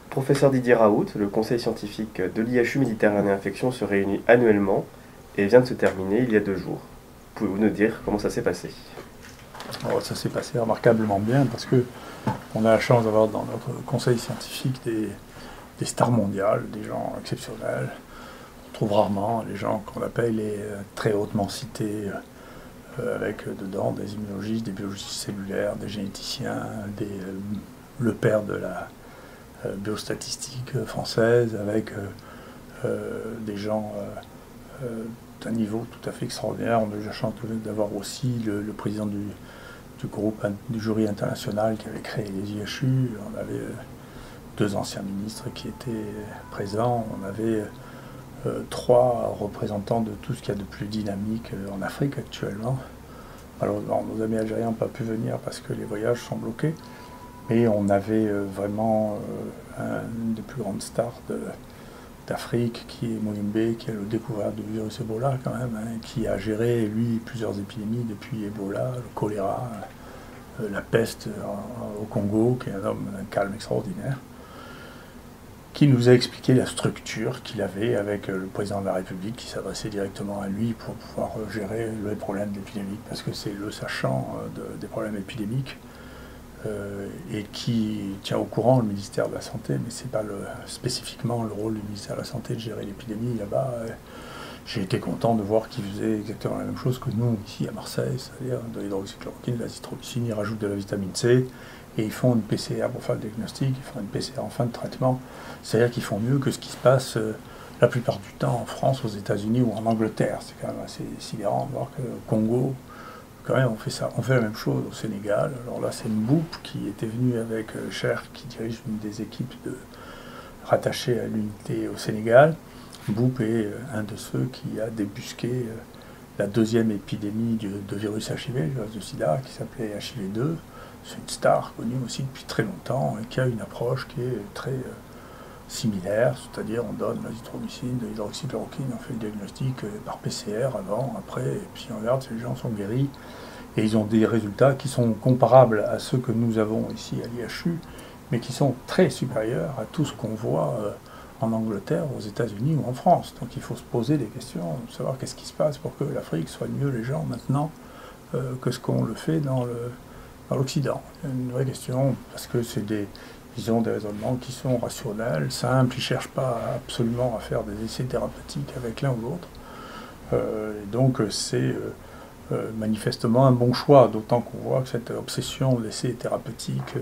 Professeur Didier Raoult, le conseil scientifique de l'IHU Méditerranée Infection se réunit annuellement et vient de se terminer il y a 2 jours. Pouvez-vous nous dire comment ça s'est passé? Alors, ça s'est passé remarquablement bien parce que on a la chance d'avoir dans notre conseil scientifique des stars mondiales, des gens exceptionnels. On trouve rarement les gens qu'on appelle les très hautement cités, avec dedans des immunologistes, des biologistes cellulaires, des généticiens, le père de la biostatistique française, avec des gens d'un niveau tout à fait extraordinaire. On a eu la chance d'avoir aussi le président du groupe du jury international qui avait créé les IHU. On avait deux anciens ministres qui étaient présents. On avait trois représentants de tout ce qu'il y a de plus dynamique en Afrique actuellement. Malheureusement, nos amis algériens n'ont pas pu venir parce que les voyages sont bloqués. Mais on avait vraiment une des plus grandes stars d'Afrique, qui est Moïmbé, qui est le découvreur du virus Ebola quand même, hein, qui a géré, lui, plusieurs épidémies depuis Ebola, le choléra, la peste au Congo, qui est un homme d'un calme extraordinaire, qui nous a expliqué la structure qu'il avait avec le président de la République, qui s'adressait directement à lui pour pouvoir gérer les problèmes épidémiques, parce que c'est le sachant des problèmes épidémiques, et qui tient au courant le ministère de la Santé, mais ce n'est pas spécifiquement le rôle du ministère de la Santé de gérer l'épidémie là-bas. J'ai été content de voir qu'ils faisaient exactement la même chose que nous ici à Marseille, c'est-à-dire de l'hydroxychloroquine, de l'azithromycine, ils rajoutent de la vitamine C, et ils font une PCR pour faire le diagnostic, ils font une PCR en fin de traitement, c'est-à-dire qu'ils font mieux que ce qui se passe la plupart du temps en France, aux États-Unis ou en Angleterre. C'est quand même assez sidérant de voir qu'au Congo, quand même, on fait la même chose au Sénégal. Alors là, c'est Mboup qui était venu avec Cher, qui dirige une des équipes rattachées à l'unité au Sénégal. Mboup est un de ceux qui a débusqué la deuxième épidémie de virus HIV, le virus de sida, qui s'appelait HIV2. C'est une star connue aussi depuis très longtemps et qui a une approche qui est très similaire, c'est-à-dire on donne l'azithromycine, de l'hydroxychloroquine, on fait le diagnostic par PCR avant, après, et puis on regarde si les gens sont guéris. Et ils ont des résultats qui sont comparables à ceux que nous avons ici à l'IHU, mais qui sont très supérieurs à tout ce qu'on voit en Angleterre, aux États-Unis ou en France. Donc il faut se poser des questions, savoir qu'est-ce qui se passe pour que l'Afrique soigne mieux les gens maintenant que ce qu'on le fait dans l'Occident. C'est une vraie question, parce que c'est des raisonnements qui sont rationnels, simples, ils ne cherchent pas absolument à faire des essais thérapeutiques avec l'un ou l'autre. Donc c'est manifestement un bon choix, d'autant qu'on voit que cette obsession de l'essai thérapeutique,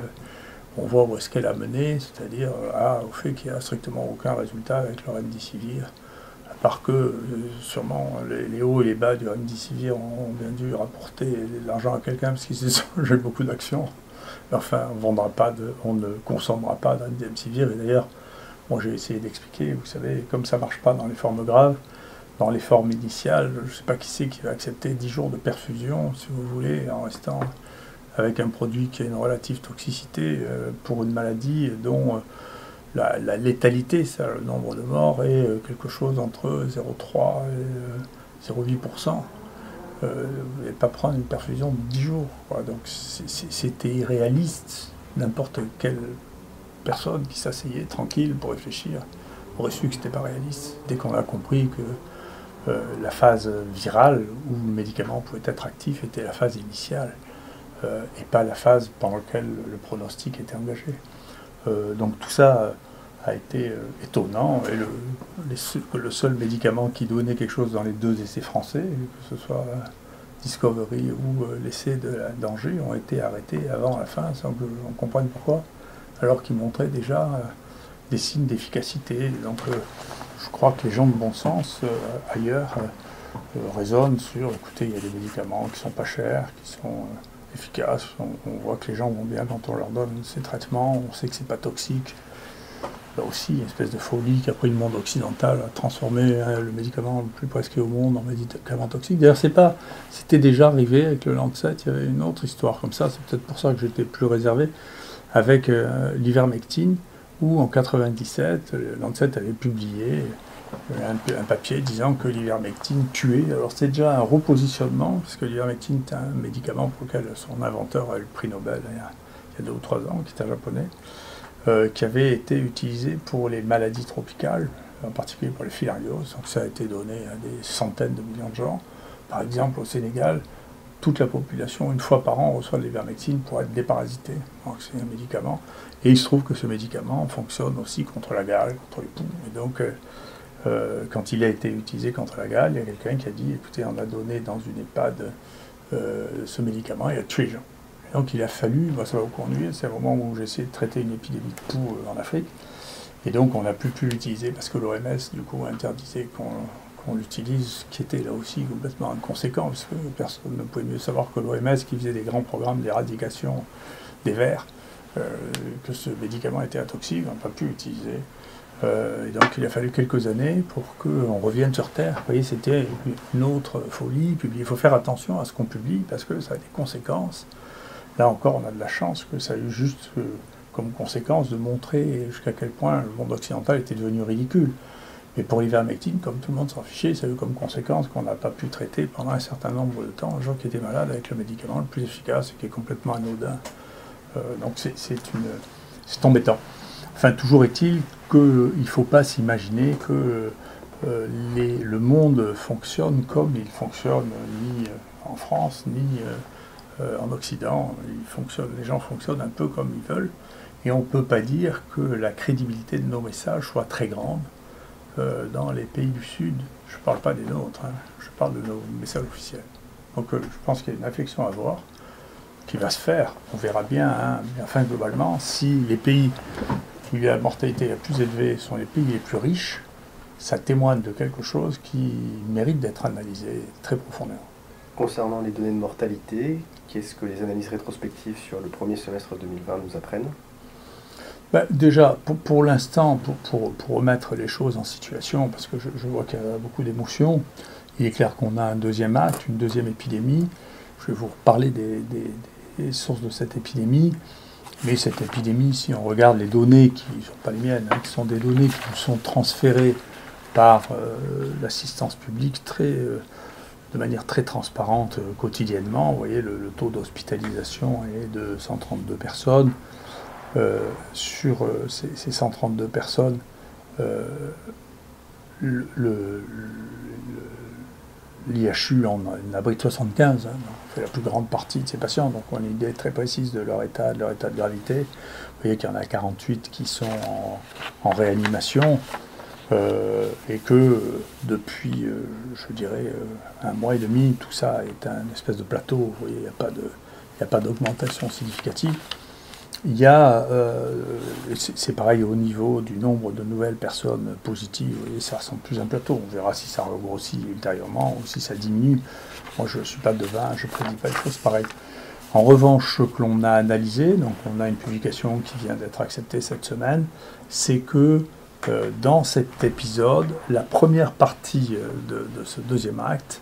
on voit où est-ce qu'elle a mené, c'est-à-dire au fait qu'il n'y a strictement aucun résultat avec le remdesivir, à part que sûrement les hauts et les bas du remdesivir ont bien dû rapporter de l'argent à quelqu'un parce qu'ils se sont joué beaucoup d'actions. Enfin, on ne consommera pas de remdesivir. Et d'ailleurs, moi j'ai essayé d'expliquer, vous savez, comme ça ne marche pas dans les formes graves, dans les formes initiales, je ne sais pas qui c'est qui va accepter 10 jours de perfusion, si vous voulez, en restant avec un produit qui a une relative toxicité pour une maladie dont la létalité, ça, le nombre de morts, est quelque chose entre 0,3 et 0,8%. Vous n'allez pas prendre une perfusion de 10 jours. Quoi. Donc c'était irréaliste. N'importe quelle personne qui s'asseyait tranquille pour réfléchir aurait su que ce n'était pas réaliste. Dès qu'on a compris que la phase virale où le médicament pouvait être actif était la phase initiale et pas la phase pendant laquelle le pronostic était engagé. Donc tout ça a été étonnant et le seul médicament qui donnait quelque chose dans les deux essais français, que ce soit Discovery ou l'essai de la danger, ont été arrêtés avant la fin sans que l'on comprenne pourquoi, alors qu'ils montraient déjà des signes d'efficacité. Donc je crois que les gens de bon sens ailleurs raisonnent sur, écoutez, il y a des médicaments qui sont pas chers, qui sont efficaces, on voit que les gens vont bien quand on leur donne ces traitements, on sait que c'est pas toxique. Là aussi, une espèce de folie qu'a pris le monde occidental à transformer le médicament le plus presque au monde en médicament toxique. D'ailleurs, c'était déjà arrivé avec le Lancet, il y avait une autre histoire comme ça, c'est peut-être pour ça que j'étais plus réservé, avec l'ivermectine, où en 1997, le Lancet avait publié un papier disant que l'ivermectine tuait. Alors c'est déjà un repositionnement, parce que l'ivermectine est un médicament pour lequel son inventeur a eu le prix Nobel il y a 2 ou 3 ans, qui est un japonais. qui avait été utilisé pour les maladies tropicales, en particulier pour les filarioses. Donc ça a été donné à des centaines de millions de gens. Par exemple, au Sénégal, toute la population, une fois par an, reçoit de l'ivermectine pour être déparasitée. Donc c'est un médicament. Et il se trouve que ce médicament fonctionne aussi contre la gale, contre les poux. Et donc, quand il a été utilisé contre la gale, il y a quelqu'un qui a dit, écoutez, on a donné dans une EHPAD ce médicament, il a tué les gens. Et donc il a fallu, moi ça va vous conduire, c'est le moment où j'ai essayé de traiter une épidémie de poux en Afrique. Et donc on n'a plus pu l'utiliser parce que l'OMS, du coup, interdisait qu'on l'utilise, ce qui était là aussi complètement inconséquent, parce que personne ne pouvait mieux savoir que l'OMS, qui faisait des grands programmes d'éradication des vers, que ce médicament était toxique, on n'a pas pu l'utiliser. Et donc il a fallu quelques années pour qu'on revienne sur Terre. Vous voyez, c'était une autre folie. Il faut faire attention à ce qu'on publie parce que ça a des conséquences. Là encore, on a de la chance que ça a eu juste comme conséquence de montrer jusqu'à quel point le monde occidental était devenu ridicule. Mais pour l'ivermectine, comme tout le monde s'en fichait, ça a eu comme conséquence qu'on n'a pas pu traiter pendant un certain nombre de temps les gens qui étaient malades avec le médicament le plus efficace et qui est complètement anodin. Donc c'est embêtant. Enfin, toujours est-il qu'il ne faut pas s'imaginer que le monde fonctionne comme il fonctionne ni en France, ni en Occident. Les gens fonctionnent un peu comme ils veulent. Et on ne peut pas dire que la crédibilité de nos messages soit très grande dans les pays du Sud. Je ne parle pas des nôtres, hein, je parle de nos messages officiels. Donc je pense qu'il y a une réflexion à avoir qui va se faire. On verra bien, hein, mais enfin globalement, si les pays où la mortalité la plus élevée sont les pays les plus riches, ça témoigne de quelque chose qui mérite d'être analysé très profondément. Concernant les données de mortalité, qu'est-ce que les analyses rétrospectives sur le premier semestre 2020 nous apprennent ? Déjà, pour l'instant, pour remettre les choses en situation, parce que je vois qu'il y a beaucoup d'émotions, il est clair qu'on a un deuxième acte, une deuxième épidémie. Je vais vous reparler des sources de cette épidémie. Mais cette épidémie, si on regarde les données qui ne sont pas les miennes, hein, qui sont des données qui nous sont transférées par l'assistance publique de manière très transparente quotidiennement, vous voyez, le taux d'hospitalisation est de 132 personnes. Sur ces 132 personnes, l'IHU en abrite 75, hein, on fait la plus grande partie de ces patients, donc on a une idée très précise de leur état de gravité. Vous voyez qu'il y en a 48 qui sont en réanimation, et que depuis, je dirais, un mois et demi, tout ça est un espèce de plateau. Vous voyez, il n'y a pas d'augmentation significative. Il y a, c'est pareil au niveau du nombre de nouvelles personnes positives, vous voyez, ça ressemble plus à un plateau. On verra si ça regrossit ultérieurement ou si ça diminue. Moi, je ne suis pas devin, je ne prédis pas des choses pareilles. En revanche, ce que l'on a analysé, donc on a une publication qui vient d'être acceptée cette semaine, c'est que dans cet épisode, la première partie de ce deuxième acte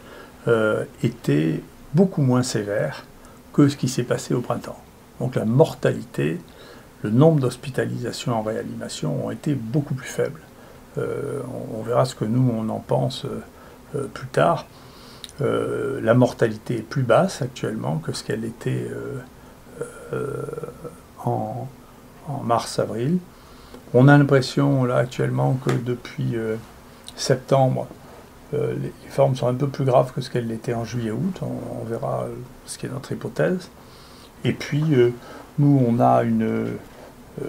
était beaucoup moins sévère que ce qui s'est passé au printemps. Donc la mortalité, le nombre d'hospitalisations en réanimation ont été beaucoup plus faibles. On verra ce que nous, on en pense plus tard. La mortalité est plus basse actuellement que ce qu'elle était en mars-avril. On a l'impression là actuellement que depuis septembre, les formes sont un peu plus graves que ce qu'elles l'étaient en juillet-août. On verra ce qui est notre hypothèse. Et puis, nous, on a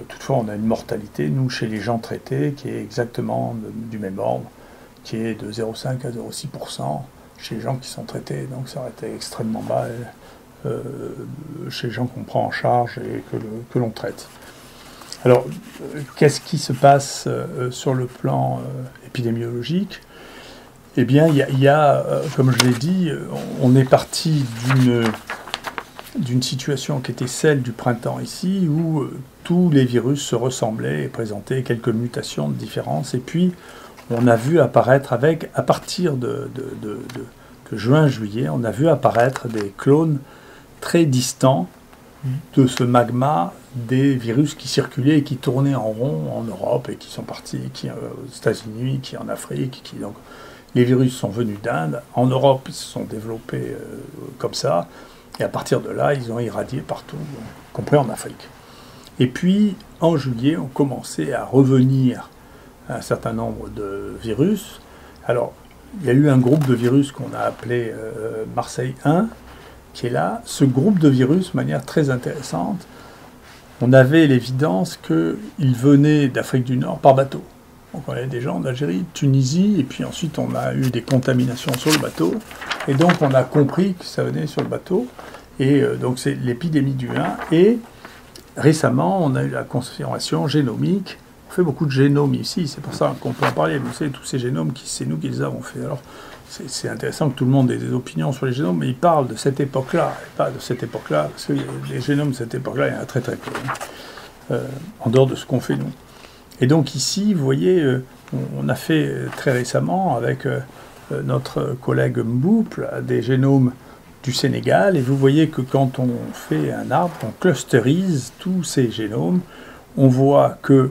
toutefois, on a une mortalité, nous, chez les gens traités, qui est exactement du même ordre, qui est de 0,5 à 0,6% chez les gens qui sont traités. Donc, ça aurait été extrêmement bas chez les gens qu'on prend en charge et que l'on traite. Alors, qu'est-ce qui se passe sur le plan épidémiologique ? Eh bien, il y a, comme je l'ai dit, on est parti d'une situation qui était celle du printemps ici, où tous les virus se ressemblaient et présentaient quelques mutations de différence. Et puis, on a vu apparaître à partir de juin-juillet, on a vu apparaître des clones très distants de ce magma des virus qui circulaient et qui tournaient en rond en Europe et qui sont partis aux États-Unis, qui en Afrique. Donc, les virus sont venus d'Inde. En Europe, ils se sont développés comme ça. Et à partir de là, ils ont irradié partout, y compris en Afrique. Et puis, en juillet, ont commencé à revenir un certain nombre de virus. Alors, il y a eu un groupe de virus qu'on a appelé Marseille 1, qui est là. Ce groupe de virus, de manière très intéressante, on avait l'évidence qu'ils venaient d'Afrique du Nord par bateau. Donc on avait des gens d'Algérie, de Tunisie, et puis ensuite on a eu des contaminations sur le bateau. Et donc on a compris que ça venait sur le bateau. Et donc c'est l'épidémie du 1. Et récemment, on a eu la confirmation génomique. On fait beaucoup de génomes ici, c'est pour ça qu'on peut en parler. Vous savez, tous ces génomes, c'est nous qui les avons faits. Alors, c'est intéressant que tout le monde ait des opinions sur les génomes, mais ils parlent de cette époque-là, et pas de cette époque-là, parce que les génomes de cette époque-là, il y en a très très peu, en dehors de ce qu'on fait nous. Et donc ici, vous voyez, on a fait très récemment, avec notre collègue Mboup, des génomes du Sénégal, et vous voyez que quand on fait un arbre, on clusterise tous ces génomes, on voit que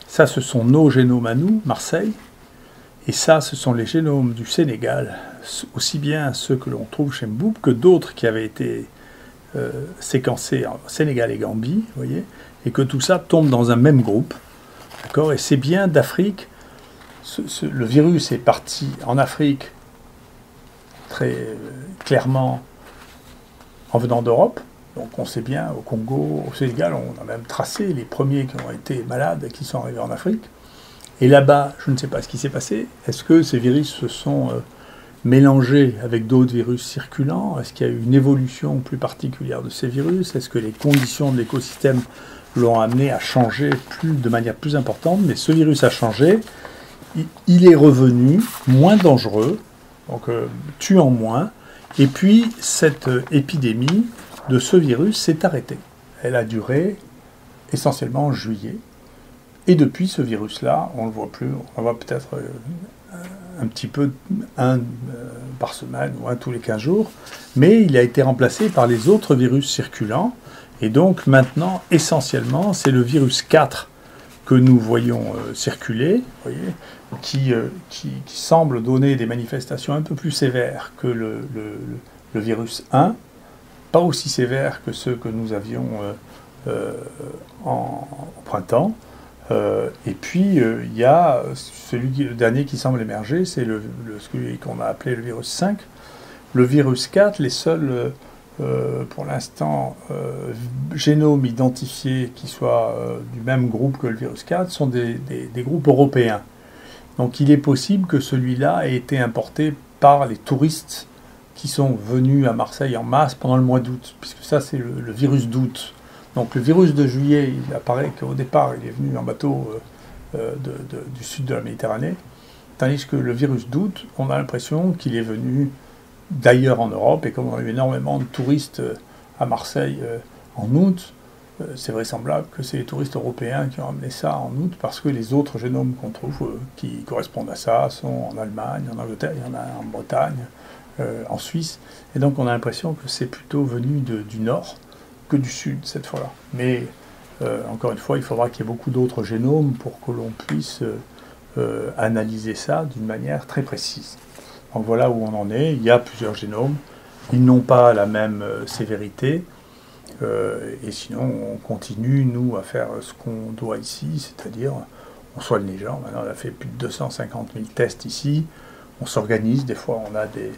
ça, ce sont nos génomes à nous, Marseille, et ça, ce sont les génomes du Sénégal, aussi bien ceux que l'on trouve chez Mboup que d'autres qui avaient été séquencés en Sénégal et Gambie, vous voyez, et que tout ça tombe dans un même groupe, d'accord, et c'est bien d'Afrique. Le virus est parti en Afrique très clairement en venant d'Europe. Donc on sait bien, au Congo, au Sénégal, on a même tracé les premiers qui ont été malades et qui sont arrivés en Afrique. Et là-bas, je ne sais pas ce qui s'est passé. Est-ce que ces virus se sont mélangés avec d'autres virus circulants? Est-ce qu'il y a eu une évolution plus particulière de ces virus? Est-ce que les conditions de l'écosystème l'ont amené à changer de manière plus importante? Mais ce virus a changé. Il est revenu moins dangereux, donc tuant moins. Et puis, cette épidémie de ce virus s'est arrêtée. Elle a duré essentiellement en juillet. Et depuis, ce virus-là, on ne le voit plus. On voit peut-être un petit peu, un par semaine ou un tous les 15 jours. Mais il a été remplacé par les autres virus circulants. Et donc maintenant, essentiellement, c'est le virus 4 que nous voyons circuler, vous voyez, qui semble donner des manifestations un peu plus sévères que le virus 1, pas aussi sévères que ceux que nous avions au printemps. Et puis, il y a le dernier qui semble émerger, c'est celui qu'on a appelé le virus 5. Le virus 4, les seuls, pour l'instant, génomes identifiés qui soient du même groupe que le virus 4 sont des groupes européens. Donc il est possible que celui-là ait été importé par les touristes qui sont venus à Marseille en masse pendant le mois d'août, puisque ça c'est le virus d'août. Donc le virus de juillet, il apparaît qu'au départ il est venu en bateau du sud de la Méditerranée, tandis que le virus d'août, on a l'impression qu'il est venu d'ailleurs en Europe, et comme on a eu énormément de touristes à Marseille en août, c'est vraisemblable que c'est les touristes européens qui ont amené ça en août, parce que les autres génomes qu'on trouve qui correspondent à ça sont en Allemagne, en Angleterre, il y en a en Bretagne, en Suisse, et donc on a l'impression que c'est plutôt venu du nord que du sud cette fois-là. Mais encore une fois, il faudra qu'il y ait beaucoup d'autres génomes pour que l'on puisse analyser ça d'une manière très précise. Donc voilà où on en est. Il y a plusieurs génomes. Ils n'ont pas la même sévérité. Et sinon, on continue, nous, à faire ce qu'on doit ici, c'est-à-dire, on soigne les gens. Maintenant, on a fait plus de 250 000 tests ici. On s'organise. Des fois, on a des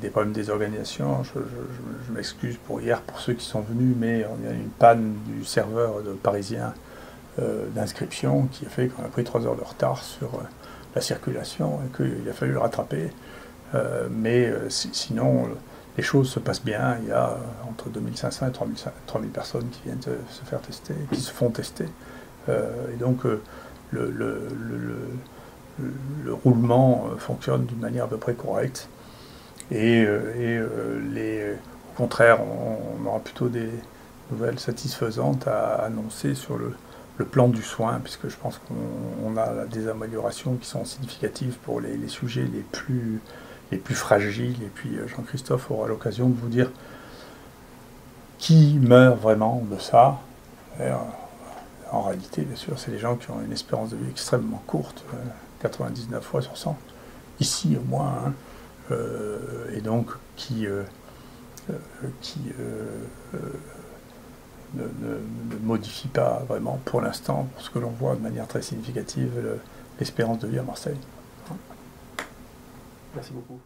problèmes des organisations. Je m'excuse pour hier, pour ceux qui sont venus, mais on a eu une panne du serveur parisien d'inscription qui a fait qu'on a pris 3 heures de retard sur la circulation et qu'il a fallu le rattraper. Sinon, les choses se passent bien. Il y a entre 2500 et 3000 personnes qui viennent se faire tester, qui se font tester. Et donc, le roulement fonctionne d'une manière à peu près correcte. Et au contraire, on aura plutôt des nouvelles satisfaisantes à annoncer sur le plan du soin, puisque je pense qu'on a des améliorations qui sont significatives pour les sujets les plus fragiles. Et puis Jean-Christophe aura l'occasion de vous dire qui meurt vraiment de ça. Et, en réalité, bien sûr, c'est les gens qui ont une espérance de vie extrêmement courte, 99 fois sur 100, ici au moins, hein. Et donc qui ne modifie pas vraiment, pour l'instant, pour ce que l'on voit de manière très significative, l'espérance de vie à Marseille. Merci beaucoup.